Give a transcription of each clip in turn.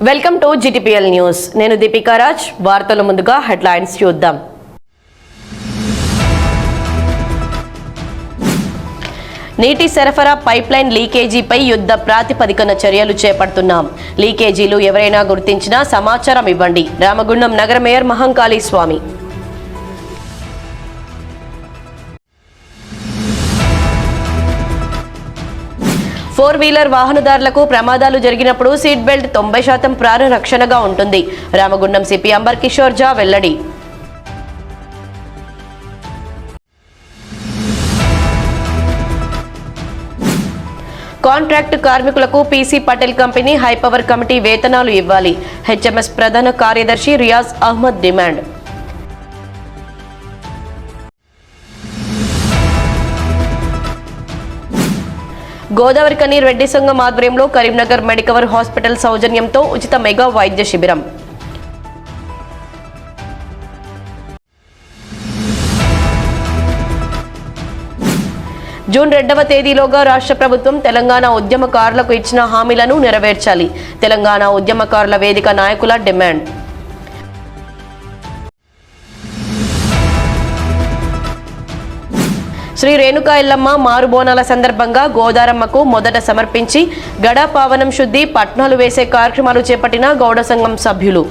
Welcome to GTPL news. నేను దీపికా రాజ్. వార్తల ముందుగా హెడ్లైన్స్ చూద్దాం. నీటి సరఫరా పైప్లైన్ లీకేజీపై యుద్ధ ప్రాతిపదికన చర్యలు చేపడుతున్నాం. లీకేజీలు ఎవరైనా గుర్తించినా సమాచారం ఇవ్వండి. రామగుండం నగర మేయర్ మహంకాళి స్వామి. ఫోర్ వీలర్ వాహనదారులకు ప్రమాదాలు జరిగినప్పుడు సీట్ బెల్ట్ 90% ప్రాణరక్షణగా ఉంటుంది. రామగుండం సిపి అంబర్ కిషోర్ జా వెల్లడి. కాంట్రాక్ట్ కార్మికులకు PC Patel company high power committee వేతనాలు ఇవ్వాలి. హెచ్ఎంఎస్ ప్రధాన కార్యదర్శి రియాజ్ అహ్మద్ డిమాండ్. గోదావరికని రెడ్డి సంఘం ఆధ్వర్యంలో కరీంనగర్ మెడికవర్ హాస్పిటల్ సౌజన్యంతో ఉచిత మెగా వైద్య శిబిరం. జూన్ 2వ తేదీలోగా రాష్ట్ర ప్రభుత్వం తెలంగాణ ఉద్యమకారులకు ఇచ్చిన హామీలను నెరవేర్చాలి. తెలంగాణ ఉద్యమకారుల వేదిక నాయకుల డిమాండ్. శ్రీ రేణుకా ఎల్లమ్మ మారుబోనాల సందర్భంగా గోదారమ్మకు మొదట సమర్పించి గడా పావనం శుద్ధి పట్నాలు వేసే కార్యక్రమాలు చేపట్టిన గౌడ సంఘం సభ్యులు.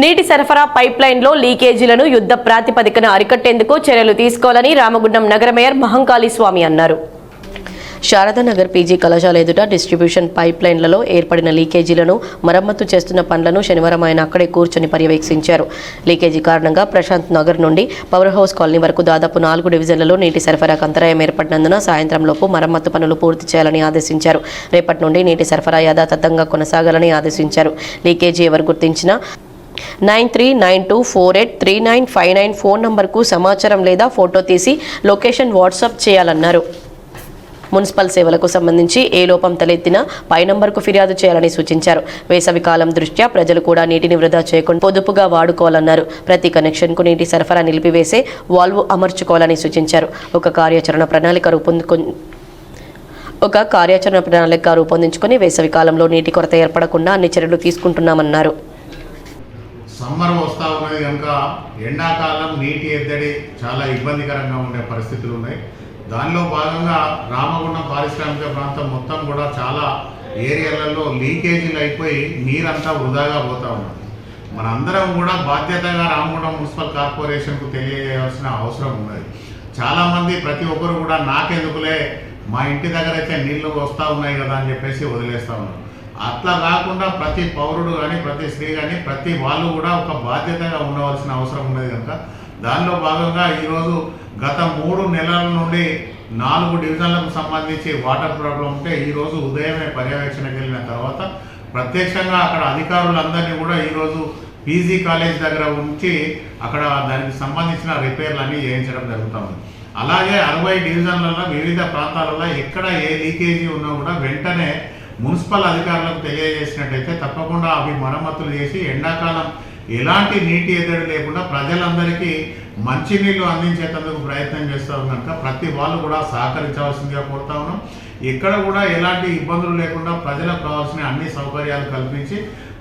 నీటి సరఫరా పైప్లైన్లో లీకేజీలను యుద్ధ ప్రాతిపదికన అరికట్టేందుకు చర్యలు తీసుకోవాలని రామగుండం నగర మేయర్ మహంకాళి స్వామి అన్నారు. శారదానగర్ పీజీ కళాశాల ఎదుట డిస్ట్రిబ్యూషన్ పైప్లైన్లలో ఏర్పడిన లీకేజీలను మరమ్మతు చేస్తున్న పనులను శనివారం ఆయన అక్కడే కూర్చొని పర్యవేక్షించారు. లీకేజీ కారణంగా ప్రశాంత్ నగర్ నుండి పవర్ హౌస్ కాలనీ వరకు దాదాపు 4 డివిజన్లలో నీటి సరఫరాకు అంతరాయం ఏర్పడినందున సాయంత్రంలోపు మరమ్మతు పనులు పూర్తి చేయాలని ఆదేశించారు. రేపటి నుండి నీటి సరఫరా యథాతథంగా కొనసాగాలని ఆదేశించారు. లీకేజీ ఎవరు గుర్తించినా 9392483959 ఫోన్ నంబర్కు సమాచారం లేదా ఫోటో తీసి లొకేషన్ వాట్సాప్ చేయాలన్నారు. మున్సిపల్ సేవలకు సంబంధించి ఏ లోపం తలెత్తినా పై నంబర్కు ఫిర్యాదు చేయాలని సూచించారు. వేసవి కాలం దృష్ట్యా ప్రజలు కూడా నీటిని వృధా చేయకుండా పొదుపుగా వాడుకోవాలన్నారు. ప్రతి కనెక్షన్కు నీటి సరఫరా నిలిపివేసే వాల్వ్ అమర్చుకోవాలని సూచించారు. ఒక కార్యాచరణ ప్రణాళిక రూపొందించుకొని వేసవి కాలంలో నీటి కొరత ఏర్పడకుండా అన్ని చర్యలు తీసుకుంటున్నామన్నారు. సమ్మర్ వస్తూ ఉన్నది కనుక ఎండాకాలం నీటి ఎద్దడి చాలా ఇబ్బందికరంగా ఉండే పరిస్థితులు ఉన్నాయి. దానిలో భాగంగా రామగుండం పారిశ్రామిక ప్రాంతం మొత్తం కూడా చాలా ఏరియాలలో లీకేజీలు అయిపోయి నీరంతా వృధాగా పోతూ ఉన్నది. మనందరం కూడా బాధ్యతగా రామగుండం మున్సిపల్ కార్పొరేషన్కు తెలియజేయాల్సిన అవసరం ఉన్నది. చాలామంది ప్రతి ఒక్కరు కూడా నాకెందుకులే మా ఇంటి దగ్గర అయితే నీళ్లు వస్తూ ఉన్నాయి కదా అని చెప్పేసి వదిలేస్తూ ఉన్నారు. అట్లా కాకుండా ప్రతి పౌరుడు కానీ ప్రతి స్త్రీ కానీ ప్రతి వాళ్ళు కూడా ఒక బాధ్యతగా ఉండవలసిన అవసరం ఉన్నది కనుక దానిలో భాగంగా ఈరోజు గత 3 నెలల నుండి 4 డివిజన్లకు సంబంధించి వాటర్ ప్రాబ్లం ఉంటే ఈరోజు ఉదయమే పర్యవేక్షణకు వెళ్ళిన తర్వాత ప్రత్యక్షంగా అక్కడ అధికారులందరినీ కూడా ఈరోజు పీజీ కాలేజ్ దగ్గర ఉంచి అక్కడ దానికి సంబంధించిన రిపేర్లు అన్నీ చేయించడం జరుగుతుంది. అలాగే 60 డివిజన్లలో వివిధ ప్రాంతాలలో ఎక్కడ ఏ లీకేజీ ఉన్నా కూడా వెంటనే మున్సిపల్ అధికారులకు తెలియజేసినట్టయితే తప్పకుండా అవి మరమ్మతులు చేసి ఎండాకాలం ఎలాంటి నీటి ఎద్దడి లేకుండా ప్రజలందరికీ మంచినీళ్ళు అందించేందుకు ప్రయత్నం చేస్తాం కనుక ప్రతి వాళ్ళు కూడా సహకరించవలసిందిగా కోరుతా ఉన్నాం. ఎక్కడ కూడా ఎలాంటి ఇబ్బందులు లేకుండా ప్రజలకు కావాల్సిన అన్ని సౌకర్యాలు కల్పించి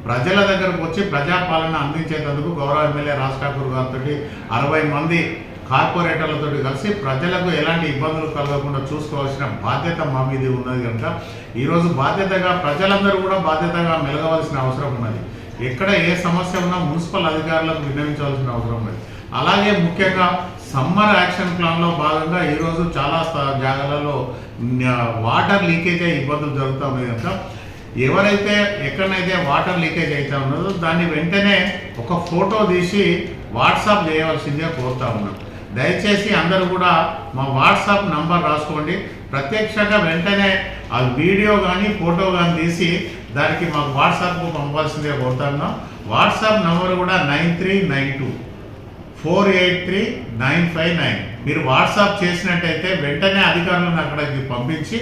ప్రజల దగ్గరకు వచ్చి ప్రజాపాలన అందించేందుకు గౌరవ ఎమ్మెల్యే రాజ్ ఠాకూర్ గారితో 60 మంది కార్పొరేటర్లతో కలిసి ప్రజలకు ఎలాంటి ఇబ్బందులు కలగకుండా చూసుకోవాల్సిన బాధ్యత మా మీద ఉన్నది కనుక ఈరోజు బాధ్యతగా ప్రజలందరూ కూడా బాధ్యతగా మెలగవలసిన అవసరం ఉన్నది. ఎక్కడ ఏ సమస్య ఉన్నా మున్సిపల్ అధికారులకు విన్నవించవలసిన అవసరం ఉన్నది. అలాగే ముఖ్యంగా సమ్మర్ యాక్షన్ ప్లాన్లో భాగంగా ఈరోజు చాలా జాగాలలో వాటర్ లీకేజ్ అయ్యే ఇబ్బందులు జరుగుతూ ఉన్నాయి కనుక ఎవరైతే ఎక్కడైతే వాటర్ లీకేజ్ అవుతా ఉన్నదో దాన్ని వెంటనే ఒక ఫోటో తీసి వాట్సాప్ చేయవలసిందిగా కోరుతా ఉన్నాం. దయచేసి అందరూ కూడా మా వాట్సాప్ నంబర్ రాసుకోండి. ప్రత్యక్షంగా వెంటనే ఆ వీడియో కానీ ఫోటో కానీ తీసి దానికి మాకు వాట్సాప్కు పంపాల్సిందిగా కోరుతున్నాం. వాట్సాప్ నంబర్ కూడా 9392483959. మీరు వాట్సాప్ చేసినట్టయితే వెంటనే అధికారులను అక్కడికి పంపించి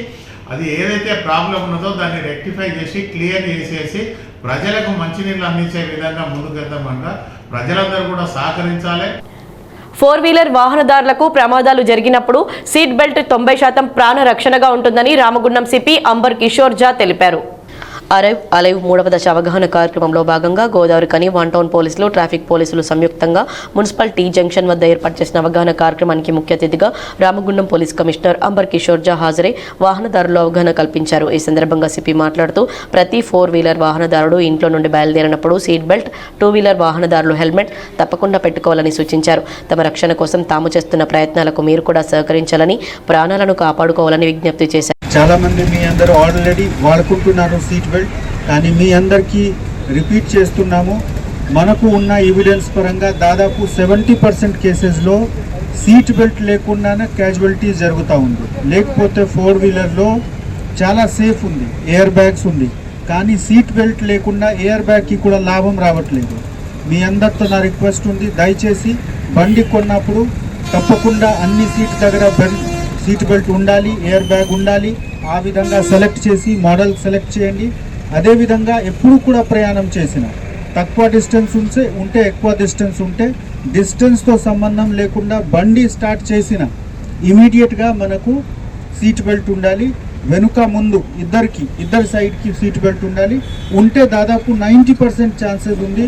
అది ఏదైతే ప్రాబ్లం ఉన్నదో దాన్ని రెక్టిఫై చేసి క్లియర్ చేసేసి ప్రజలకు మంచినీళ్ళు అందించే విధంగా ముందుకెళ్తామన్నా ప్రజలందరూ కూడా సహకరించాలి. 4 వీలర్ వాహనదారులకు ప్రమాదాలు జరిగినప్పుడు సీట్ బెల్ట్ 90% ప్రాణ రక్షణగా ఉంటుందని రామగుండం సిపి అంబర్ కిషోర్ జా తెలిపారు. అలైవ్ 3వ దశ అవగాహన కార్యక్రమంలో భాగంగా గోదావరి కని 1 టౌన్ పోలీసులు, ట్రాఫిక్ పోలీసులు సంయుక్తంగా మున్సిపల్ టీ జంక్షన్ వద్ద ఏర్పాటు చేసిన అవగాహన కార్యక్రమానికి ముఖ్య అతిథిగా రామగుండం పోలీస్ కమిషనర్ అంబర్ కిషోర్ జా హాజరై వాహనదారులు అవగాహన కల్పించారు. ఈ సందర్భంగా సిపి మాట్లాడుతూ ప్రతి 4 వీలర్ వాహనదారుడు ఇంట్లో నుండి బయలుదేరినప్పుడు సీట్ బెల్ట్, 2 వీలర్ వాహనదారులు హెల్మెట్ తప్పకుండా పెట్టుకోవాలని సూచించారు. తమ రక్షణ కోసం తాము చేస్తున్న ప్రయత్నాలకు మీరు కూడా సహకరించాలని, ప్రాణాలను కాపాడుకోవాలని విజ్ఞప్తి చేశారు. చాలా మంది మీ అందరూ ఆల్రెడీ వాడుకుంటున్నారు సీట్ బెల్ట్, కానీ మీ అందరికీ రిపీట్ చేస్తున్నాము. మనకు ఉన్న ఎవిడెన్స్ పరంగా దాదాపు 70% కేసెస్లో సీట్ బెల్ట్ లేకుండానే క్యాజువాలిటీస్ జరుగుతూ ఉంది. లేకపోతే 4 వీలర్లో చాలా సేఫ్ ఉంది, ఎయిర్ బ్యాగ్స్ ఉంది, కానీ సీట్ బెల్ట్ లేకుండా ఎయిర్ బ్యాగ్కి కూడా లాభం రావట్లేదు. మీ అందరితో నా రిక్వెస్ట్ ఉంది, దయచేసి బండి కొన్నప్పుడు తప్పకుండా అన్ని సీట్ దగ్గర సీట్ బెల్ట్ ఉండాలి, ఎయిర్ బ్యాగ్ ఉండాలి. ఆ విధంగా సెలెక్ట్ చేసి మోడల్ సెలెక్ట్ చేయండి. అదేవిధంగా ఎప్పుడు కూడా ప్రయాణం చేసిన తక్కువ డిస్టెన్స్ ఉంటే ఎక్కువ డిస్టెన్స్ ఉంటే డిస్టెన్స్తో సంబంధం లేకుండా బండి స్టార్ట్ చేసిన ఇమీడియట్గా మనకు సీట్ బెల్ట్ ఉండాలి. వెనుక ముందు ఇద్దరి సైడ్కి సీట్ బెల్ట్ ఉండాలి. ఉంటే దాదాపు 90% ఛాన్సెస్ ఉంది.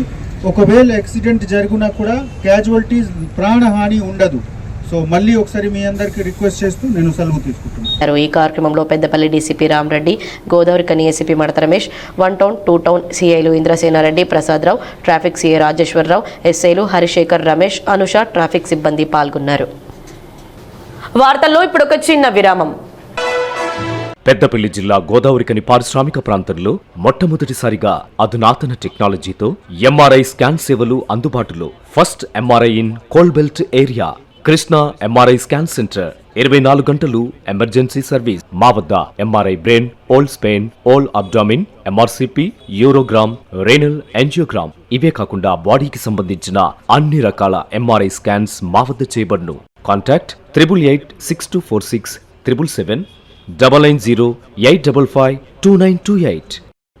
ఒకవేళ యాక్సిడెంట్ జరిగినా కూడా క్యాజువాలిటీస్ ప్రాణహాని ఉండదు. సో మళ్ళీ ఒకసారి మీ అందరికీ రిక్వెస్ట్ చేస్తూ నేను సెలవు తీసుకుంటున్నాను. ఈ కార్యక్రమంలో పెద్దపల్లి డీసీపీ రామరెడ్డి, గోదావరి కని ACP Madatha Ramesh, 1 town 2 town సిఐలు ఇంద్రసేనారెడ్డి, ప్రసాదరావు, ట్రాఫిక్ సిఐ రాజేశ్వరరావు, ఎస్ఐలు హరిశేఖర్, రమేష్, అనుష, ట్రాఫిక్ సిబ్బంది పాల్గొన్నారు. వార్తల్లో ఇప్పుడు ఒక చిన్న విరామం. పెద్దపల్లి జిల్లా గోదావరికని పారిశ్రామిక ప్రాంతంలో మొట్టమొదటిసారిగా అధునాతన టెక్నాలజీతో ఎంఆర్ఐ స్కాన్ సేవలు అందుబాటులో. First MRI in coal belt area. Krishna MRI scan centre 24 గంటలు ఎమర్జెన్సీ సర్వీస్. మా వద్ద MRI brain, whole spine, whole abdomen, MRCP, urogram, renal angiogram, ఇవే కాకుండా బాడీకి సంబంధించిన అన్ని రకాల ఎంఆర్ఐ స్కాన్స్ మా వద్ద చేయబడును. Contact 8886246777 9908552928.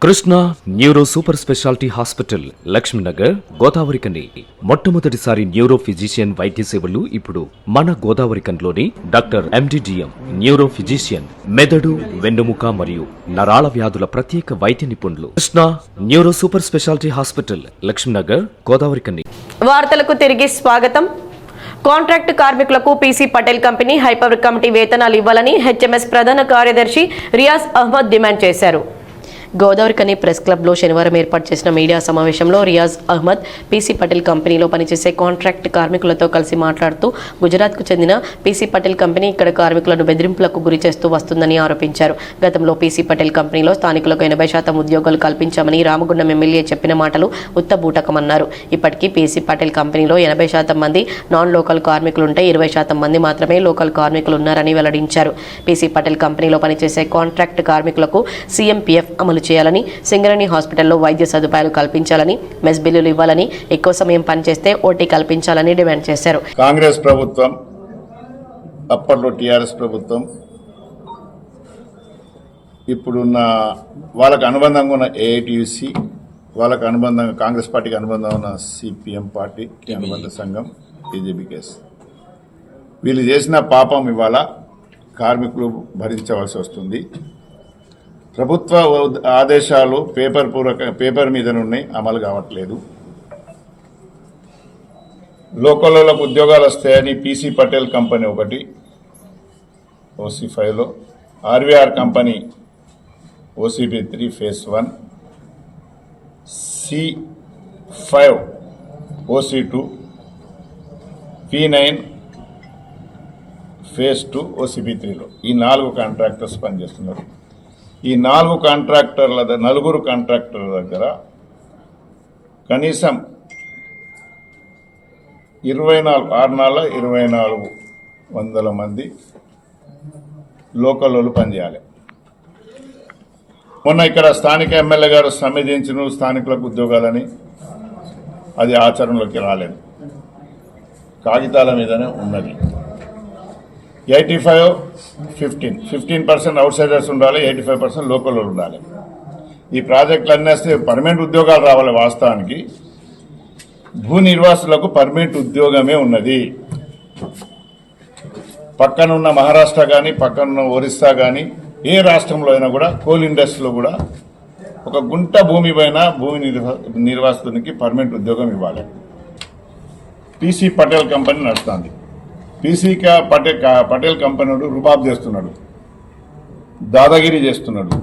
Krishna neuro super speciality hospital, Lakshmi Nagar, Godavarikhani. మొట్టమొదటిసారి న్యూరో ఫిజిషియన్ వైద్య సేవలు ఇప్పుడు మన గోదావరికన్లోని డాక్టర్ ఎండిడిఎం న్యూరో ఫిజిషియన్, మెదడు, వెన్నుముక మరియు నరాల వ్యాధుల ప్రత్యేక వైద్య నిపుణులు. Krishna neuro super speciality hospital, Lakshmi Nagar, Godavarikhani. వార్తలకు తిరిగి స్వాగతం. కాంట్రాక్ట్ కార్మికులకు PC Patel company high power committee వేతనాలు ఇవ్వాలని హెచ్ఎంఎస్ ప్రధాన కార్యదర్శి రియాజ్ అహ్మద్ డిమాండ్ చేశారు. గోదావరికని ప్రెస్ క్లబ్లో శనివారం ఏర్పాటు చేసిన మీడియా సమావేశంలో రియాజ్ అహ్మద్ పీసీ పటేల్ కంపెనీలో పనిచేసే కాంట్రాక్ట్ కార్మికులతో కలిసి మాట్లాడుతూ గుజరాత్కు చెందిన పీసీ పటేల్ కంపెనీ ఇక్కడ కార్మికులను బెదిరింపులకు గురి చేస్తూ వస్తుందని ఆరోపించారు. గతంలో పీసీ పటేల్ కంపెనీలో స్థానికులకు 80% ఉద్యోగాలు కల్పించామని రామగుండం ఎమ్మెల్యే చెప్పిన మాటలు ఉత్తబూటకమన్నారు. ఇప్పటికీ పీసీ పటేల్ కంపెనీలో 80% మంది నాన్ లోకల్ కార్మికులుంటే 20% మంది మాత్రమే లోకల్ కార్మికులు ఉన్నారని వెల్లడించారు. పీసీ పటేల్ కంపెనీలో పనిచేసే కాంట్రాక్ట్ కార్మికులకు సీఎంపీఎఫ్ అమలు చేయాలని, సింగరేణి హాస్పిటల్లో వైద్య సదుపాయాలు కల్పించాలని, మెస్ బిల్లులు ఇవ్వాలని, ఎక్కువ సమయం పనిచేస్తే ఓటీ కల్పించాలని డిమాండ్ చేశారు. కాంగ్రెస్ ప్రభుత్వం, అప్పట్లో టీఆర్ఎస్ ప్రభుత్వం, ఇప్పుడున్న వాళ్ళకు అనుబంధంగా ఉన్న ఏఐటీయూసీ, వాళ్ళకు అనుబంధంగా కాంగ్రెస్ పార్టీకి అనుబంధంగా ఉన్న సిపిఎం పార్టీ అనుబంధ సంఘం బీజేపీకేస్, వీళ్ళు చేసిన పాపం ఇవాళ కార్మికులు భరించవలసి వస్తుంది. ప్రభుత్వ ఆదేశాలు పేపర్ మీదనున్నాయి, అమలు కావట్లేదు. లోకల్లోకి ఉద్యోగాలు వస్తాయని పీసీ పటేల్ కంపెనీ ఒకటి OC5లో, RVR company OCP3 phase 1, C5 OC2, P9 phase 2 OCP3లో ఈ 4 కాంట్రాక్టర్స్ పనిచేస్తున్నారు. ఈ 4 కాంట్రాక్టర్ల 4 కాంట్రాక్టర్ల దగ్గర కనీసం 24 మంది లోకల్ వాళ్ళు పనిచేయాలి. మొన్న ఇక్కడ స్థానిక ఎమ్మెల్యే గారు సమ్మేళించిన స్థానికులకు ఉద్యోగాలని, అది ఆచరణలోకి రాలేదు, కాగితాల మీదనే ఉన్నది. 85-15% అవుట్ సైడర్స్ ఉండాలి, 85% లోకల్ ఉండాలి. ఈ ప్రాజెక్టులు అన్నీ వస్తే పర్మనెంట్ ఉద్యోగాలు రావాలి. వాస్తవానికి భూ నిర్వాసులకు పర్మనెంట్ ఉద్యోగమే ఉన్నది. పక్కనున్న మహారాష్ట్ర కానీ పక్కనున్న ఒరిస్సా కానీ ఏ రాష్ట్రంలో అయినా కూడా కోల్ ఇండస్ట్రీలో కూడా ఒక గుంట భూమి పైన భూమి నిర్వాసితునికి పర్మనెంట్ ఉద్యోగం ఇవ్వాలి. పీసీ పటేల్ కంపెనీ నడుస్తుంది. పీసీ పటేల్ కంపెనీ రుబాబ్ చేస్తున్నాడు, దాదాగిరి చేస్తున్నాడు.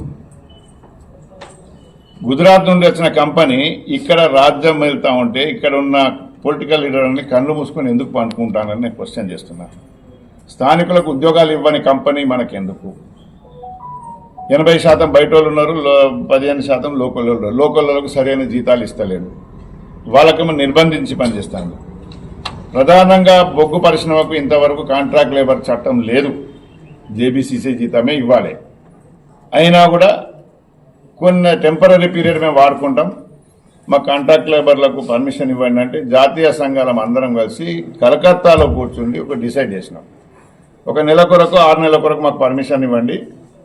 గుజరాత్ నుండి వచ్చిన కంపెనీ ఇక్కడ రాజ్యం వెళ్తా ఉంటే ఇక్కడ ఉన్న పొలిటికల్ లీడర్ని కళ్ళు మూసుకొని ఎందుకు పండుకుంటానని నేను క్వశ్చన్ చేస్తున్నాను. స్థానికులకు ఉద్యోగాలు ఇవ్వని కంపెనీ మనకెందుకు? 80% బయట వాళ్ళు ఉన్నారు, 15% లోకల్ వాళ్ళు. లోకల్ వాళ్ళకు సరైన జీతాలు ఇస్తలేడు, వాళ్ళకేమో నిర్బంధించి పనిచేస్తాను. ప్రధానంగా బొగ్గు పరిశ్రమకు ఇంతవరకు కాంట్రాక్ట్ లేబర్ చట్టం లేదు, జేబీసీసీ జీతమే ఇవ్వాలి. అయినా కూడా కొన్ని టెంపరీ పీరియడ్ మేము వాడుకుంటాం, మా కాంట్రాక్ట్ లేబర్లకు పర్మిషన్ ఇవ్వండి అంటే జాతీయ సంఘాలం అందరం కలిసి కలకత్తాలో కూర్చుండి ఒక డిసైడ్ చేసినాం. 1 నెల కొరకు 6 నెలల కొరకు మాకు పర్మిషన్ ఇవ్వండి,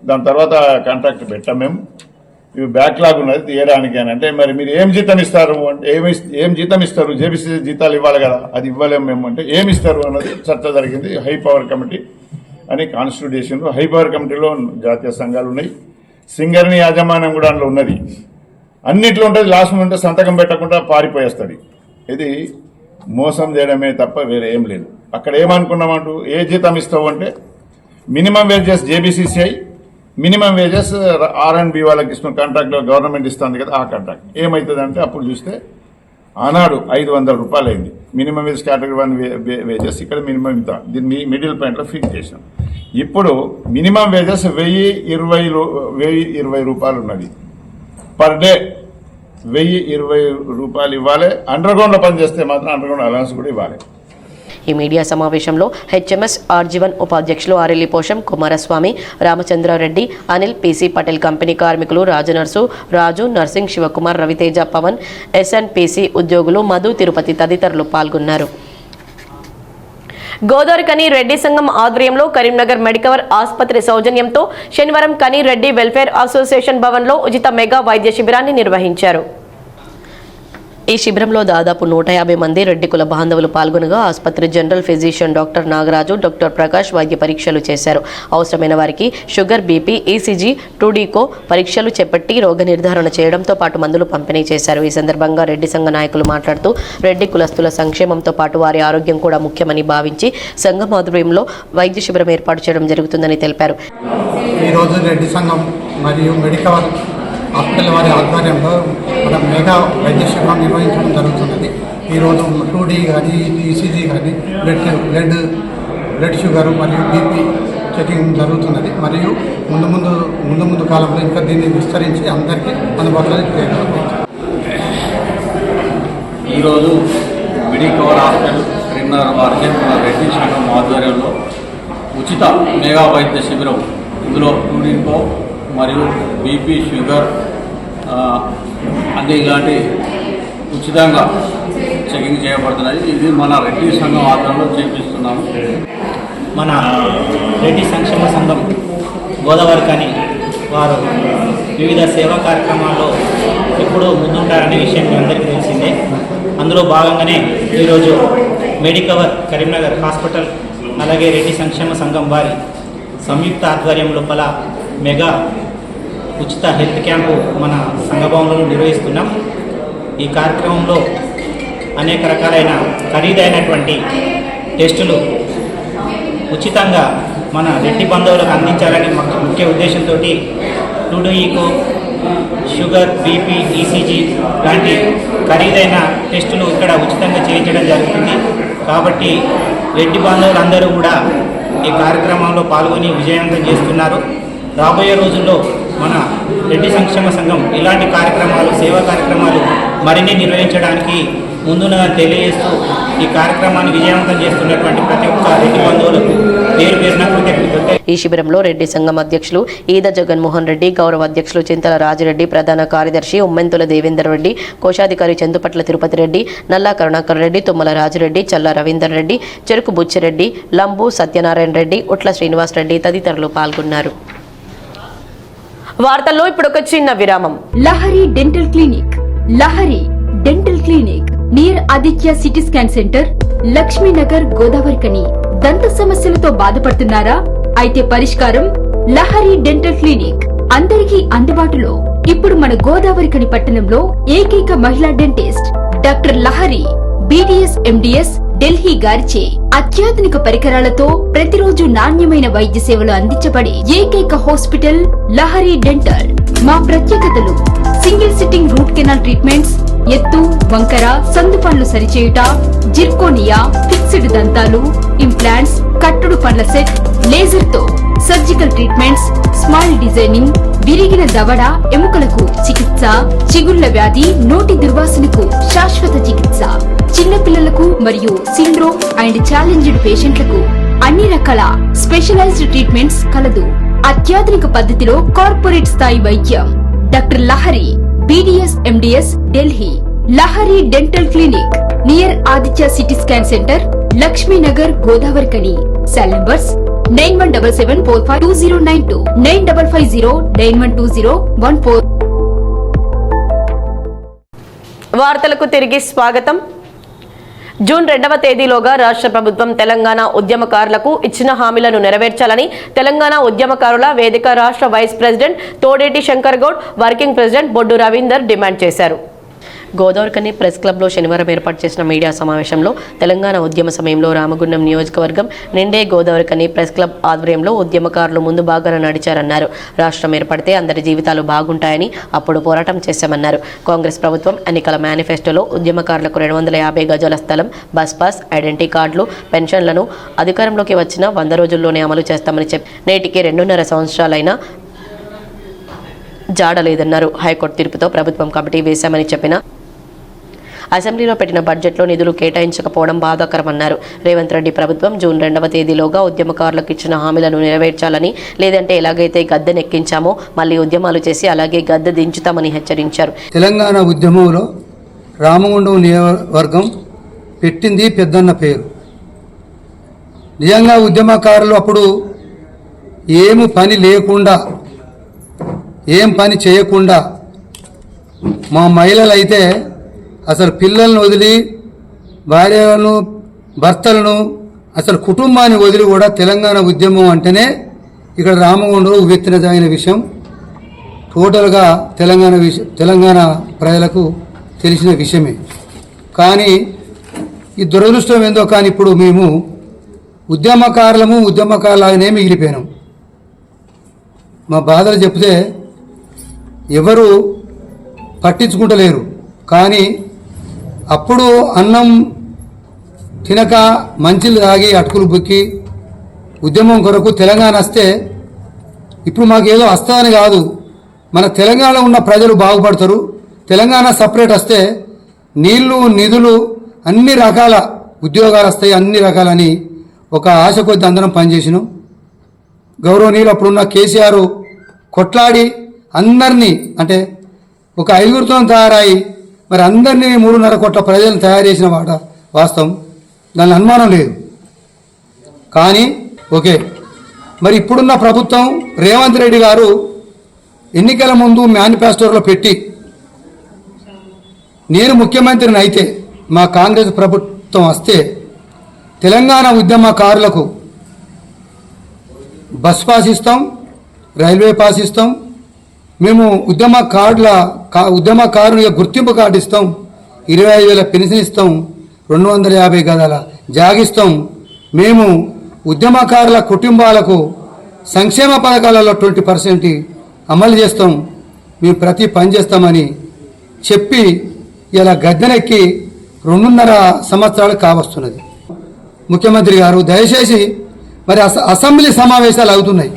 దాని తర్వాత కాంట్రాక్ట్ పెట్టాం మేము, ఇవి బ్యాక్లాగ్ ఉన్నది తీయడానికి అని. అంటే మరి మీరు ఏం జీతం ఇస్తారు అంటే ఏం జీతం ఇస్తారు, జేబీసీ జీతాలు ఇవ్వాలి కదా, అది ఇవ్వలేము మేము అంటే ఏమి ఇస్తారు అన్నది చర్చ జరిగింది. హై పవర్ కమిటీ అని కాన్స్టిట్యూషన్, హై పవర్ కమిటీలో జాతీయ సంఘాలు ఉన్నాయి, సింగర్ని యాజమాన్యం కూడా అందులో ఉన్నది. అన్నిట్లో ఉంటుంది. లాస్ట్ ఉంటే సంతకం పెట్టకుండా పారిపోయేస్తుంది. ఇది మోసం చేయడమే తప్ప వేరే ఏం లేదు. అక్కడ ఏమనుకున్నామంటూ ఏ జీతం ఇస్తావు అంటే minimum wages జేబీసీసీఐ, minimum wages R&B వాళ్ళకి ఇస్తున్న కాంట్రాక్ట్ గవర్నమెంట్ ఇస్తుంది కదా, ఆ కాంట్రాక్ట్ ఏమవుతుంది అంటే అప్పుడు చూస్తే ఆనాడు 500 రూపాయలు అయింది మినిమం వేజ్ కేటగిరీ 1 వేజెస్. ఇక్కడ మినిమం ఇంత, దీన్ని మిడిల్ పాయింట్లో ఫిక్స్ చేసాం. ఇప్పుడు మినిమం వేజెస్ 1020 రూపాయలు ఉన్నది పర్ డే. 1020 రూపాయలు ఇవ్వాలి. అండర్ గ్రౌండ్ లో పనిచేస్తే మాత్రం అండర్ గ్రౌండ్ అలవెన్స్ కూడా ఇవ్వాలి. ఈ మీడియా సమావేశంలో హెచ్ఎంఎస్ ఆర్జీవన్ ఉపాధ్యక్షులు ఆరెల్లి పోషం, కుమారస్వామి, రామచంద్రారెడ్డి, అనిల్, పీసీ పటేల్ కంపెనీ కార్మికులు రాజనర్సు, రాజు, నర్సింగ్, శివకుమార్, రవితేజ, పవన్, ఎస్ఎన్పీసీ ఉద్యోగులు, మధు, తిరుపతి తదితరులు పాల్గొన్నారు. గోదావరికని రెడ్డి సంఘం ఆధ్వర్యంలో కరీంనగర్ మెడికవర్ ఆసుపత్రి సౌజన్యంతో శనివారం కని రెడ్డి వెల్ఫేర్ అసోసియేషన్ భవన్లో ఉచిత మెగా వైద్య శిబిరాన్ని నిర్వహించారు. ఈ శిబిరంలో దాదాపు 150 మంది రెడ్డి కుల బాంధవులు పాల్గొనగా ఆసుపత్రి general physician doctor Nagaraju, doctor Prakash వైద్య పరీక్షలు చేశారు. అవసరమైన వారికి షుగర్, బీపీ, ఈసీజీ, 2D పరీక్షలు చేపట్టి రోగ నిర్ధారణ చేయడంతో పాటు మందులు పంపిణీ చేశారు. ఈ సందర్భంగా రెడ్డి సంఘ నాయకులు మాట్లాడుతూ రెడ్డి కులస్తుల సంక్షేమంతో పాటు వారి ఆరోగ్యం కూడా ముఖ్యమని భావించి సంఘం ఆధ్వర్యంలో వైద్య శిబిరం ఏర్పాటు చేయడం జరుగుతుందని తెలిపారు. ఈరోజు రెడ్డి సంఘం మరియు మెడికవర్ హాస్పిటల్ వారి ఆధ్వర్యంలో మనం మెగా వైద్య శిబిరం నిర్వహించడం జరుగుతున్నది. ఈరోజు 2D కానీ ఈసీజీ కానీ బ్లడ్ షుగర్ మరియు బీపీ చెకింగ్ జరుగుతున్నది. మరియు ముందు కాలంలో ఇంకా దీన్ని విస్తరించి అందరికీ అందుబాటులో చేయగలుగుతాం. ఈరోజు మెడికవర్ హాస్పిటల్ కరీంనగర్ వారికి మన రెడ్డి సంఘం ఆధ్వర్యంలో ఉచిత మెగా వైద్య శిబిరం, ఇందులో 2D మరియు బీపీ, షుగర్ అన్ని ఇలాంటి ఉచితంగా చెకింగ్ చేయబడుతున్నాయి. ఇది మన రెడ్డి సంఘం ఆధ్వర్యంలో చేపిస్తున్నాము. మన రెడ్డి సంక్షేమ సంఘం గోదావరికని వారు వివిధ సేవా కార్యక్రమాల్లో ఎప్పుడూ ముందుంటారనే విషయం మీ అందరికీ తెలిసిందే. అందులో భాగంగానే ఈరోజు మెడికవర్ కరీంనగర్ హాస్పిటల్ అలాగే రెడ్డి సంక్షేమ సంఘం వారి సంయుక్త ఆధ్వర్యం లోపల మెగా ఉచిత హెల్త్ క్యాంపు మన సంఘభవనంలో నిర్వహిస్తున్నాం. ఈ కార్యక్రమంలో అనేక రకాలైన ఖరీదైనటువంటి టెస్టులు ఉచితంగా మన రెడ్డి బంధువులకు అందించాలని ముఖ్య ఉద్దేశంతో 2D షుగర్, బీపీ, ఈసీజీ లాంటి ఖరీదైన టెస్టులు ఇక్కడ ఉచితంగా చేయించడం జరుగుతుంది. కాబట్టి రెడ్డి బంధువులందరూ కూడా ఈ కార్యక్రమంలో పాల్గొని విజయవంతం చేస్తున్నారు. రాబోయే రోజుల్లో మన రెడ్డి సంక్షేమ సంఘం ఇలాంటి కార్యక్రమాలు, సేవా కార్యక్రమాలు మరిన్ని నిర్వహించడానికి ముందుగా తెలియజేస్తూ ఈ కార్యక్రమాన్ని విజయవంతం చేస్తున్నటువంటి ప్రతి ఒక్క రెడ్డి బంధువులకు పేరు పేరున కృతజ్ఞతలు. ఈ శిబిరంలో రెడ్డి సంఘం అధ్యక్షులు ఈద జగన్మోహన్ రెడ్డి, గౌరవ అధ్యక్షులు చింతల రాజిరెడ్డి, ప్రధాన కార్యదర్శి ఉమ్మెంతుల దేవేందర్ రెడ్డి, కోశాధికారి చందుపట్ల తిరుపతి రెడ్డి, నల్లా కరుణాకర్ రెడ్డి, తుమ్మల రాజిరెడ్డి, చల్ల రవీందర్ రెడ్డి, చెరుకు బుచ్చిరెడ్డి, లంబు సత్యనారాయణ రెడ్డి, ఉట్ల శ్రీనివాస్ రెడ్డి తదితరులు పాల్గొన్నారు. వార్తల్లో ఇప్పుడు ఒక చిన్న విరామం. Lahari dental clinic. Lahari dental clinic near Aditya CT scan centre, Lakshmi Nagar, Godavarikhani. దంత సమస్యలతో బాధపడుతున్నారా? అయితే పరిష్కారం లహరి డెంటల్ క్లినిక్. అందరికీ అందుబాటులో. ఇప్పుడు మన గోదావరికని పట్టణంలో ఏకైక మహిళా dentist doctor Lahari BDS MDS Delhi గారిచే అత్యాధునిక పరికరాలతో ప్రతిరోజు నాణ్యమైన వైద్య సేవలు అందించబడే ఏకైక హాస్పిటల్ లహరి డెంటల్. మా ప్రత్యేకతలు: single sitting root canal treatments, ఎత్తు, వంకర, సందు పనులు సరిచేయుట, జిర్కోనియా, ఫిక్స్డ్ దంతాలు, ఇంప్లాంట్స్, కట్టుడు పండ్ల సెట్, లేజర్ తో సర్జికల్ ట్రీట్మెంట్స్, స్మైల్ డిజైనింగ్, విరిగిన దవడ ఎముకలకు చికిత్స, చిగుళ్ల వ్యాధి, నోటి దుర్వాసనకు శాశ్వత చికిత్స, చిన్న పిల్లలకు మరియు సిండ్రోమ్ అండ్ ఛాలెంజ్డ్ పేషెంట్లకు అన్ని రకాల స్పెషలైజ్డ్ ట్రీట్మెంట్స్ కలదు. అత్యాధునిక పద్ధతిలో కార్పొరేట్ స్థాయి వైద్యం. Doctor Lahari BDS MDS Delhi. Lahari dental clinic near Aditya CT scan centre, Lakshmi Nagar, Godavarikhani. Cell numbers 9177452092, 9550912014. వార్తలకు తిరిగి స్వాగతం. జూన్ 2వ తేదీలోగా రాష్ట్ర ప్రభుత్వం తెలంగాణ ఉద్యమకారులకు ఇచ్చిన హామీలను నెరవేర్చాలని తెలంగాణ ఉద్యమకారుల వేదిక రాష్ట్ర vice president Todeti Shankar Goud, working president Boddu Ravinder demand చేశారు. గోదావరికని ప్రెస్ క్లబ్లో శనివారం ఏర్పాటు చేసిన మీడియా సమావేశంలో తెలంగాణ ఉద్యమ సమయంలో రామగుండం నియోజకవర్గం నిండే గోదావరికని ప్రెస్ క్లబ్ ఆధ్వర్యంలో ఉద్యమకారులు ముందు బాగానే నడిచారన్నారు. రాష్ట్రం ఏర్పడితే అందరి జీవితాలు బాగుంటాయని అప్పుడు పోరాటం చేశామన్నారు. కాంగ్రెస్ ప్రభుత్వం ఎన్నికల మేనిఫెస్టోలో ఉద్యమకారులకు 250 గజాల స్థలం, బస్ పాస్, ఐడెంటిటీ కార్డులు, పెన్షన్లను అధికారంలోకి వచ్చిన 100 రోజుల్లోనే అమలు చేస్తామని చెప్పి నేటికి 2.5 సంవత్సరాలైనా జాడలేదన్నారు. హైకోర్టు తీర్పుతో ప్రభుత్వం కమిటీ వేశామని చెప్పిన అసెంబ్లీలో పెట్టిన బడ్జెట్లో నిధులు కేటాయించకపోవడం బాధాకరమన్నారు. రేవంత్ రెడ్డి ప్రభుత్వం జూన్ 2వ తేదీలోగా ఉద్యమకారులకు ఇచ్చిన హామీలను నెరవేర్చాలని, లేదంటే ఎలాగైతే గద్దెనెక్కించామో మళ్లీ ఉద్యమాలు చేసి అలాగే గద్దె దించుతామని హెచ్చరించారు. తెలంగాణ ఉద్యమంలో రామగుండం నియోజకవర్గం పెట్టింది పెద్దన్న పేరు. నిజంగా ఉద్యమకారులు అప్పుడు ఏమి పని లేకుండా, ఏం పని చేయకుండా, మా మహిళలు అయితే అసలు పిల్లలను వదిలి, భార్యలను, భర్తలను, అసలు కుటుంబాన్ని వదిలి కూడా తెలంగాణ ఉద్యమం అంటేనే ఇక్కడ రామగుండంలో ఉవ్వెత్తిన విషయం టోటల్గా తెలంగాణ ప్రజలకు తెలిసిన విషయమే. కానీ ఈ దురదృష్టం ఏందో కానీ ఇప్పుడు మేము ఉద్యమకారులాగానే మిగిలిపోయినాం. మా బాధలు చెప్తే ఎవరు పట్టించుకుంటలేరు. కానీ అప్పుడు అన్నం తినక మంచిలు తాగి అటుకులు బుక్కి ఉద్యమం కొరకు తెలంగాణ వస్తే ఇప్పుడు మాకేదో వస్తుందని కాదు, మన తెలంగాణలో ఉన్న ప్రజలు బాగుపడతారు, తెలంగాణ సపరేట్ వస్తే నీళ్లు, నిధులు, అన్ని రకాల ఉద్యోగాలు వస్తాయి, అన్ని రకాలని ఒక ఆశ కొద్ది అందరం పనిచేసినాం. గౌరవనీయులు అప్పుడున్న కేసీఆర్ కొట్లాడి అందరినీ, అంటే ఒక 5గురితో తయారై మరి అందరినీ 3.5 కోట్ల ప్రజలను తయారు చేసిన మాట వాస్తవం, దాని అనుమానం లేదు. కానీ ఓకే, మరి ఇప్పుడున్న ప్రభుత్వం రేవంత్ రెడ్డి గారు ఎన్నికల ముందు మేనిఫెస్టోలో పెట్టి, నేను ముఖ్యమంత్రిని అయితే మా కాంగ్రెస్ ప్రభుత్వం వస్తే తెలంగాణ ఉద్యమకారులకు బస్ పాస్ ఇస్తాం, రైల్వే పాస్ ఇస్తాం, మేము ఉద్యమకారుని గుర్తింపు కార్డు ఇస్తాం, 25,000 పెన్షన్ ఇస్తాం, 250 గదాల జాగిస్తాం, మేము ఉద్యమకారుల కుటుంబాలకు సంక్షేమ పథకాలలో 20% అమలు చేస్తాం, మేము ప్రతి పని చేస్తామని చెప్పి ఇలా గద్దెనెక్కి 2.5 సంవత్సరాలు కావస్తున్నది. ముఖ్యమంత్రి గారు దయచేసి మరి అసెంబ్లీ సమావేశాలు అవుతున్నాయి,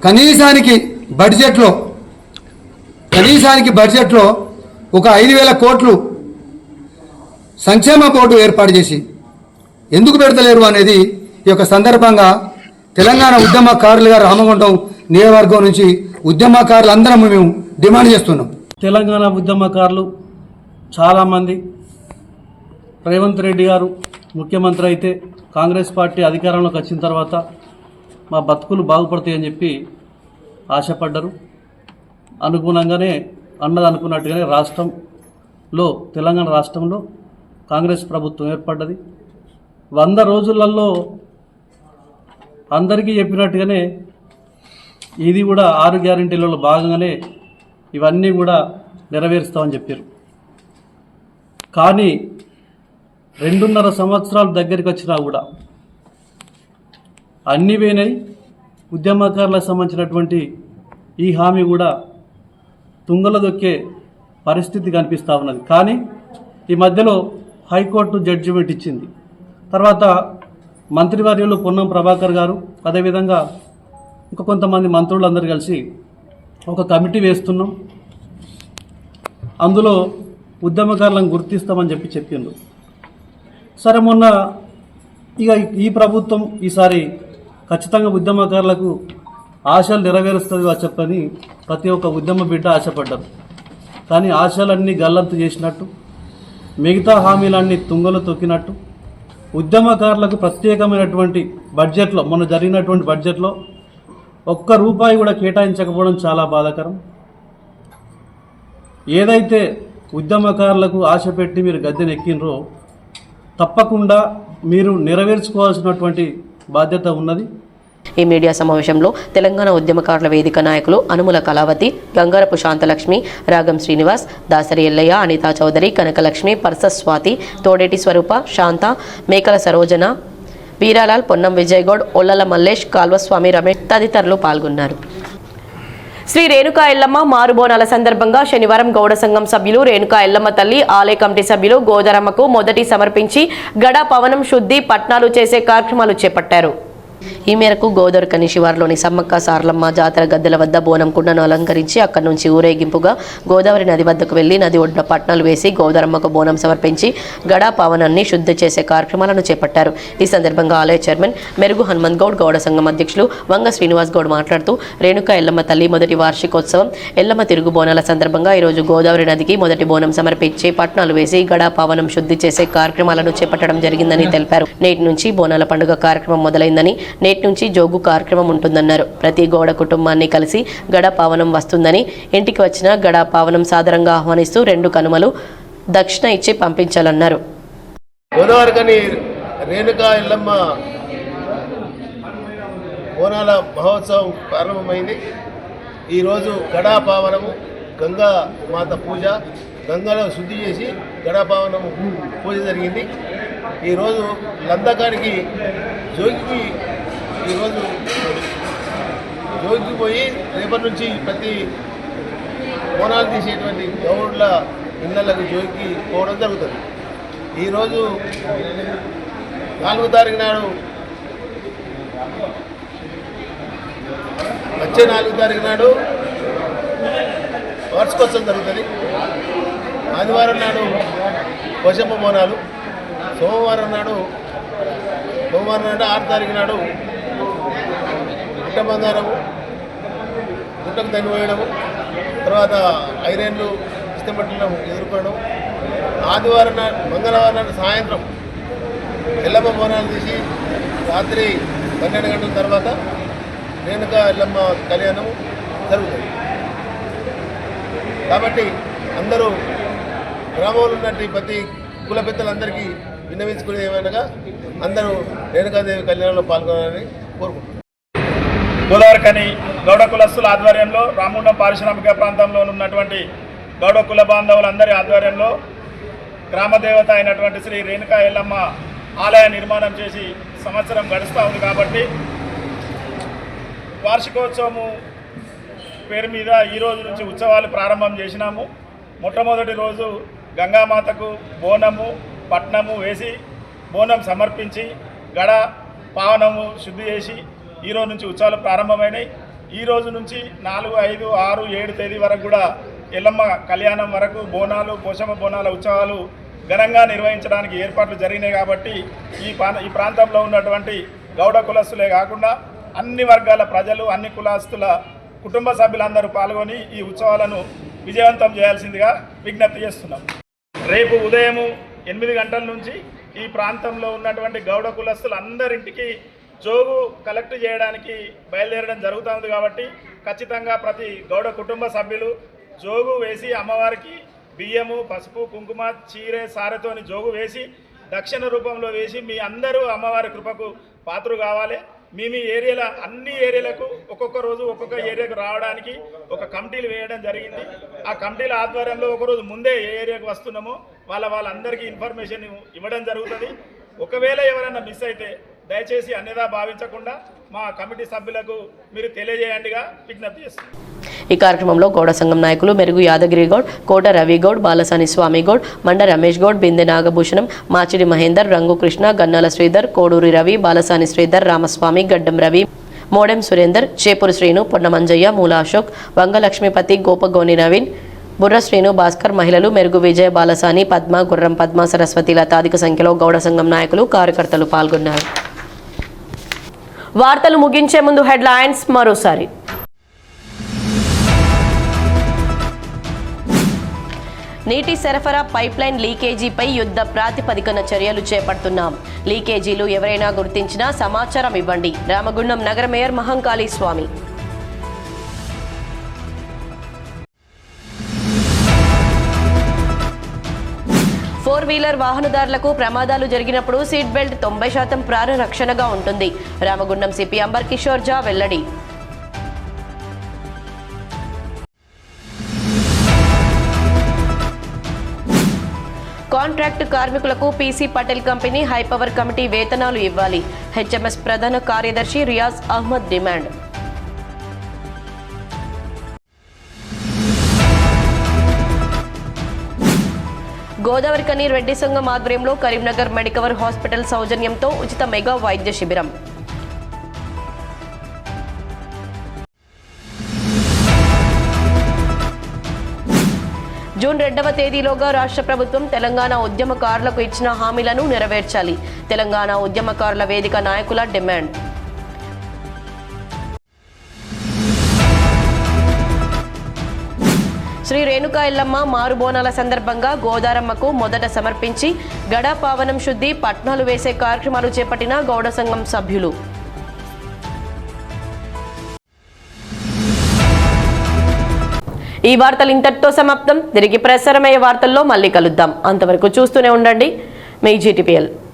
కనీసానికి బడ్జెట్లో ఒక 5,000 కోట్లు సంక్షేమ బోర్డు ఏర్పాటు చేసి ఎందుకు పెడతలేరు అనేది ఈ యొక్క సందర్భంగా తెలంగాణ ఉద్యమకారులుగా రామగుండం నియోజకవర్గం నుంచి ఉద్యమకారులందరం మేము డిమాండ్ చేస్తున్నాం. తెలంగాణ ఉద్యమకారులు చాలామంది రేవంత్ రెడ్డి గారు ముఖ్యమంత్రి అయితే కాంగ్రెస్ పార్టీ అధికారంలోకి వచ్చిన తర్వాత మా బతుకులు బాగుపడతాయని చెప్పి ఆశపడ్డారు. అనుగుణంగానే అన్నది అనుకున్నట్టుగానే తెలంగాణ రాష్ట్రంలో కాంగ్రెస్ ప్రభుత్వం ఏర్పడ్డది. 100 రోజులలో అందరికీ చెప్పినట్టుగానే ఇది కూడా 6 గ్యారెంటీలలో భాగంగానే ఇవన్నీ కూడా నెరవేరుస్తామని చెప్పారు. కానీ 2.5 సంవత్సరాలు దగ్గరికి వచ్చినా కూడా అన్నీ పోయినాయి. ఉద్యమకారులకు సంబంధించినటువంటి ఈ హామీ కూడా తుంగల దొక్కే పరిస్థితి కనిపిస్తూ ఉన్నది. కానీ ఈ మధ్యలో హైకోర్టు జడ్జిమెంట్ ఇచ్చింది. తర్వాత మంత్రివర్యులు పొన్నం ప్రభాకర్ గారు అదేవిధంగా ఇంకా కొంతమంది మంత్రులందరూ కలిసి ఒక కమిటీ వేస్తున్నాం, అందులో ఉద్యమకారులను గుర్తిస్తామని చెప్పిండ్రు. సరే, మొన్న ఇక ఈ ప్రభుత్వం ఈసారి ఖచ్చితంగా ఉద్యమకారులకు ఆశలు నెరవేరుస్తుంది చెప్పని ప్రతి ఒక్క ఉద్యమ బిడ్డ ఆశపడ్డారు. కానీ ఆశలన్నీ గల్లంతు చేసినట్టు, మిగతా హామీలన్నీ తుంగలు తొక్కినట్టు, ఉద్యమకారులకు ప్రత్యేకమైనటువంటి బడ్జెట్లో మొన్న జరిగినటువంటి బడ్జెట్లో ₹1 కూడా కేటాయించకపోవడం చాలా బాధాకరం. ఏదైతే ఉద్యమకారులకు ఆశ పెట్టి మీరు గద్దెనెక్కినరో తప్పకుండా మీరు నెరవేర్చుకోవాల్సినటువంటి బాధ్యత ఉన్నది. ఈ మీడియా సమావేశంలో తెలంగాణ ఉద్యమకారుల వేదిక నాయకులు అనుముల కళావతి, గంగారపు శాంతలక్ష్మి, రాగం శ్రీనివాస్, దాసరి ఎల్లయ్య, అనితా చౌదరి, కనకలక్ష్మి, పర్స స్వాతి, తోడేటి స్వరూప, శాంత, మేకల సరోజన, వీరాలాల్, పొన్నం విజయగౌడ్, ఒల్లల మల్లేష్, కాల్వస్వామి రమేష్ తదితరులు పాల్గొన్నారు. శ్రీ రేణుకా ఎల్లమ్మ మారుబోనాల సందర్భంగా శనివారం గౌడ సంఘం సభ్యులు రేణుకా ఎల్లమ్మ తల్లి ఆలయ కమిటీ సభ్యులు గోదరమ్మకు మొదటి సమర్పించి గడా పవనం శుద్ధి పట్నాలు చేసే కార్యక్రమాలు చేపట్టారు. ఈ మేరకు గోదావరికని శివారులోని సమ్మక్క సారలమ్మ జాతర గద్దెల వద్ద బోనం కుండను అలంకరించి అక్కడి నుంచి ఊరేగింపుగా గోదావరి నది వద్దకు వెళ్లి నది ఒడ్డున పట్నాలు వేసి గోదారమ్మకు బోనం సమర్పించి గడా పవనాన్ని శుద్ధి చేసే కార్యక్రమాలను చేపట్టారు. ఈ సందర్భంగా ఆలయ చైర్మన్ మెరుగు హనుమంత్ గౌడ్, గౌడ సంఘం అధ్యక్షులు వంగ శ్రీనివాస్ గౌడ్ మాట్లాడుతూ రేణుకా ఎల్లమ్మ తల్లి మొదటి వార్షికోత్సవం ఎల్లమ్మ తిరుగు బోనాల సందర్భంగా ఈరోజు గోదావరి నదికి మొదటి బోనం సమర్పించి పట్నాలు వేసి గడా పవనం శుద్ధి చేసే కార్యక్రమాలను చేపట్టడం జరిగిందని తెలిపారు. నేటి నుంచి బోనాల పండుగ కార్యక్రమం మొదలైందని, నేటి నుంచి జోగు కార్యక్రమం ఉంటుందన్నారు. ప్రతి గౌడ కుటుంబాన్ని కలిసి గడా పావనం వస్తుందని, ఇంటికి వచ్చిన గడా పావనం సాదరంగా ఆహ్వానిస్తూ 2 కనుమలు దక్షిణ ఇచ్చి పంపించాలన్నారు. గోదావరికని రేణుకా ఎల్లమ్మ బోనాల మహోత్సవం ప్రారంభమైంది. ఈరోజు గడా పావనము, గంగా మాత పూజ, గంగలో శుద్ధి చేసి గడా పావనము పూజ జరిగింది. ఈరోజు లందకానికి జోగికి ఈరోజు జోగికి పోయి రేపటి నుంచి ప్రతి బోనాలు తీసేటువంటి గౌడ్ల ఇళ్ళకు జోగికి పోవడం జరుగుతుంది. ఈరోజు 4వ తారీఖు నాడు, వచ్చే 4వ తారీఖు నాడు వార్షికోత్సవం జరుగుతుంది. ఆదివారం నాడు పోషమ్మ బోనాలు, సోమవారం నాడు 6వ తారీఖు నాడు గుట్ట బంగారము, గుట్టకు తని పోయడము, తర్వాత ఐరేన్లు ఇష్టపట్టడం ఎదుర్కోవడం. ఆదివారం నాడు, మంగళవారం నాడు సాయంత్రం ఎల్లమ్మ బోనాలు తీసి రాత్రి 12 గంటల తర్వాత రేణుకా ఎల్లమ్మ కళ్యాణము జరుగుతుంది. కాబట్టి అందరూ గ్రామంలో ఉన్నట్టు ప్రతి కుల పెద్దలందరికీ విన్నవించుకునేది ఏమనగా అందరూ రేణుకాదేవి కళ్యాణంలో పాల్గొనాలని కోరుకుంటున్నారు. గోదావరికని గౌడ కులస్తుల ఆధ్వర్యంలో రామగుండం పారిశ్రామిక ప్రాంతంలో ఉన్నటువంటి గౌడ కుల బాంధవులందరి ఆధ్వర్యంలో గ్రామదేవత అయినటువంటి శ్రీ రేణుకా ఎల్లమ్మ ఆలయ నిర్మాణం చేసి సంవత్సరం గడుస్తూ ఉంది. కాబట్టి వార్షికోత్సవము పేరు మీద ఈ రోజు నుంచి ఉత్సవాలు ప్రారంభం చేసినాము. మొట్టమొదటి రోజు గంగామాతకు బోనము పట్నము వేసి బోనం సమర్పించి గడ పావనము శుద్ధి చేసి ఈరోజు నుంచి ఉత్సవాలు ప్రారంభమైనాయి. ఈ రోజు నుంచి 4, 5, 6, 7 తేదీ వరకు కూడా ఎల్లమ్మ కళ్యాణం వరకు బోనాలు, పోషమ్మ బోనాల ఉత్సవాలు ఘనంగా నిర్వహించడానికి ఏర్పాట్లు జరిగినాయి. కాబట్టి ఈ ప్రాంతంలో ఉన్నటువంటి గౌడ కులస్తులే కాకుండా అన్ని వర్గాల ప్రజలు, అన్ని కులస్తుల కుటుంబ సభ్యులందరూ పాల్గొని ఈ ఉత్సవాలను విజయవంతం చేయాల్సిందిగా విజ్ఞప్తి చేస్తున్నాం. రేపు ఉదయం 8 గంటల నుంచి ఈ ప్రాంతంలో ఉన్నటువంటి గౌడ కులస్తులందరింటికి జోగు కలెక్ట్ చేయడానికి బయలుదేరడం జరుగుతుంది. కాబట్టి ఖచ్చితంగా ప్రతి గౌడ కుటుంబ సభ్యులు జోగు వేసి అమ్మవారికి బియ్యము, పసుపు, కుంకుమ, చీరె, సారెతోని జోగు వేసి దక్షిణ రూపంలో వేసి మీ అందరూ అమ్మవారి కృపకు పాత్ర కావాలి. మీ ఏరియాలో అన్ని ఏరియాలకు ఒక్కొక్క రోజు ఒక్కొక్క ఏరియాకు రావడానికి ఒక కమిటీలు వేయడం జరిగింది. ఆ కమిటీల ఆధ్వర్యంలో ఒకరోజు ముందే ఏ ఏరియాకు వస్తున్నామో వాళ్ళందరికీ ఇన్ఫర్మేషన్ ఇవ్వడం జరుగుతుంది. ఒకవేళ ఎవరైనా మిస్ అయితే దయచేసి అన్యదా భావించకుండా మా కమిటీ సభ్యులకు మీరు తెలియజేయండిగా విజ్ఞప్తి చేస్తున్నాం. ఈ కార్యక్రమంలో గౌడ సంఘం నాయకులు మెరుగు యాదగిరి గౌడ్, కోట రవి గౌడ్, బాలసాని స్వామి గౌడ్, మండ రమేష్ గౌడ్, బిందె నాగభూషణం, మాచిడి మహేందర్, రంగు కృష్ణ, గన్నాల శ్రీధర్, కోడూరి రవి, బాలసాని శ్రీధర్, రామస్వామి, గడ్డం రవి, మోడెం సురేందర్, చేపూరు శ్రీను, పొన్నమంజయ్య, మూల అశోక్, వంగలక్ష్మీపతి, గోపగోని నవీన్, బుర్ర శ్రీను, భాస్కర్, మహిళలు మెరుగు విజయ, బాలసాని, పద్మ, గుర్రం పద్మ, సరస్వతి లత అధిక సంఖ్యలో గౌడ సంఘం నాయకులు కార్యకర్తలు పాల్గొన్నారు. వార్తలు ముగించే ముందు హెడ్లైన్స్ మరోసారి. నీటి సరఫరా పైప్లైన్ లీకేజీపై యుద్ధ ప్రాతిపదికన చర్యలు చేపడుతున్నాం. లీకేజీలు ఎవరైనా గుర్తించినా సమాచారం ఇవ్వండి. రామగుండం నగర మేయర్ మహంకాళి స్వామి. ఫోర్ వీలర్ వాహనదారులకు ప్రమాదాలు జరిగినప్పుడు సీట్ బెల్ట్ 90% ప్రాణ రక్షణగా ఉంటుంది. రామగుండం సిపి అంబర్ కిషోర్ జా వెల్లడి. కాంట్రాక్ట్ కార్మికులకు PC Patel company high power committee వేతనాలు ఇవ్వాలి. హెచ్ఎంఎస్ ప్రధాన కార్యదర్శి రియాజ్ అహ్మద్ డిమాండ్. గోదావరికని రెడ్డి సంఘం ఆధ్వర్యంలో కరీంనగర్ మెడికవర్ హాస్పిటల్ సౌజన్యంతో ఉచిత మెగా వైద్య శిబిరం. జూన్ 2వ తేదీలోగా రాష్ట్ర ప్రభుత్వం తెలంగాణ ఉద్యమకారులకు ఇచ్చిన హామీలను నెరవేర్చాలి. తెలంగాణ ఉద్యమకారుల వేదిక నాయకుల డిమాండ్. శ్రీ రేణుకా ఎల్లమ్మ మారుబోనాల సందర్భంగా గోదారమ్మకు మొదట సమర్పించి గడా పావనం శుద్ధి పట్నాలు వేసే కార్యక్రమాలు చేపట్టిన గౌడ సంఘం సభ్యులు. ఈ వార్తలు ఇంతటితో సమాప్తం. తిరిగి ప్రసారమయ్యే వార్తల్లో మళ్ళీ కలుద్దాం. అంతవరకు చూస్తూనే ఉండండి మీ GTPL.